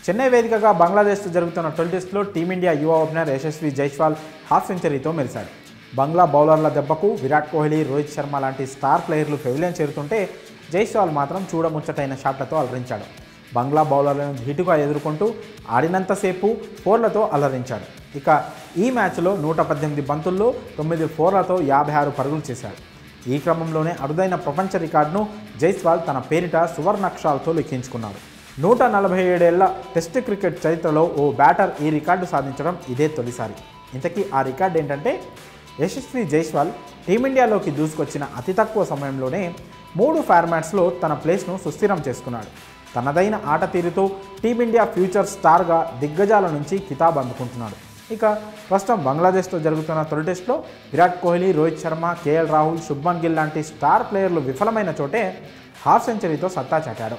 చెన్నై వేదికగా బంగ్లాదేశ్తో జరుగుతున్న తొలి టెస్టులో టీమిండియా యువ ఓపెనర్ యశస్వి జైస్వాల్ హాఫ్ సెంచరీతో మెరిశాడు. బంగ్లా బౌలర్ల దెబ్బకు విరాట్ కోహ్లీ, రోహిత్ శర్మ లాంటి స్టార్ ప్లేయర్లు పెవిలియన్ చేరుతుంటే జైస్వాల్ మాత్రం చూడముచ్చటైన షాట్లతో అలరించాడు. బంగ్లా బౌలర్లను ధీటుగా ఎదుర్కొంటూ ఆడినంతసేపు ఫోర్లతో అలరించాడు. ఇక ఈ మ్యాచ్లో 118 బంతుల్లో 9 ఫోర్లతో 56 పరుగులు చేశాడు. ఈ క్రమంలోనే అరుదైన ప్రపంచ రికార్డును జైస్వాల్ తన పేరిట సువర్ణాక్షరాలతో లిఖించుకున్నాడు. 147 ఏళ్ల టెస్ట్ క్రికెట్ చరిత్రలో ఓ బ్యాటర్ ఈ రికార్డు సాధించడం ఇదే తొలిసారి. ఇంతకీ ఆ రికార్డు ఏంటంటే, యశస్వి జైస్వాల్ టీమిండియాలోకి దూసుకొచ్చిన అతి తక్కువ సమయంలోనే 3 ఫార్మాట్స్లో తన ప్లేస్ను సుస్థిరం చేసుకున్నాడు. తనదైన ఆట తీరుతో టీమిండియా ఫ్యూచర్ స్టార్గా దిగ్గజాల నుంచి కితాబ్ అందుకుంటున్నాడు. ఇక ప్రస్తుతం బంగ్లాదేశ్తో జరుగుతున్న తొలి టెస్టులో విరాట్ కోహ్లీ, రోహిత్ శర్మ, కేఎల్ రాహుల్, శుభ్మన్ గిల్ లాంటి స్టార్ ప్లేయర్లు విఫలమైన చోటే హాఫ్ సెంచరీతో సత్తా చాటాడు.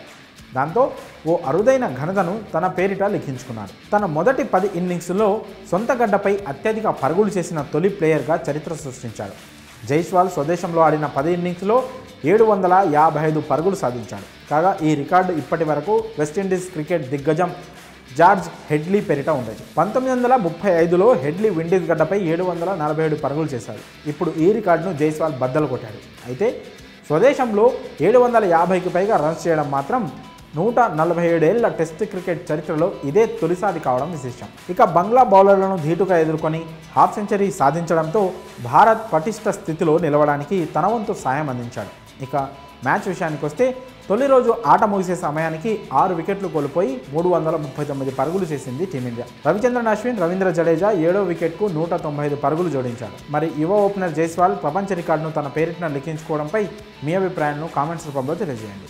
దాంతో ఓ అరుదైన ఘనతను తన పేరిట లిఖించుకున్నాడు. తన మొదటి 10 ఇన్నింగ్స్లో సొంత గడ్డపై అత్యధిక పరుగులు చేసిన తొలి ప్లేయర్గా చరిత్ర సృష్టించాడు. జైస్వాల్ స్వదేశంలో ఆడిన 10 ఇన్నింగ్స్లో 755 పరుగులు సాధించాడు. కాగా ఈ రికార్డు ఇప్పటి వరకు వెస్టిండీస్ క్రికెట్ దిగ్గజం జార్జ్ హెడ్లీ పేరిట ఉండేది. 1935లో హెడ్లీ విండీస్ గడ్డపై 747 పరుగులు చేశాడు. ఇప్పుడు ఈ రికార్డును జైస్వాల్ బద్దలు కొట్టాడు. అయితే స్వదేశంలో 750కి పైగా రన్స్ చేయడం మాత్రం 147 ఏళ్ల టెస్ట్ క్రికెట్ చరిత్రలో ఇదే తొలిసారి కావడం విశేషం. ఇక బంగ్లా బౌలర్లను ధీటుగా ఎదుర్కొని హాఫ్ సెంచరీ సాధించడంతో భారత్ పటిష్ట స్థితిలో నిలవడానికి తన వంతు సాయం అందించాడు. ఇక మ్యాచ్ విషయానికి వస్తే తొలి రోజు ఆట ముగిసే సమయానికి 6 వికెట్లు కోల్పోయి 339 పరుగులు చేసింది టీమిండియా. రవిచంద్రన్ అశ్విన్, రవీంద్ర జడేజా 7వ వికెట్కు 195 పరుగులు జోడించాడు. మరి యువ ఓపెనర్ జైస్వాల్ ప్రపంచ రికార్డును తన పేరిట లిఖించుకోవడంపై మీ అభిప్రాయాలను కామెంట్స్ రూపంలో తెలియజేయండి.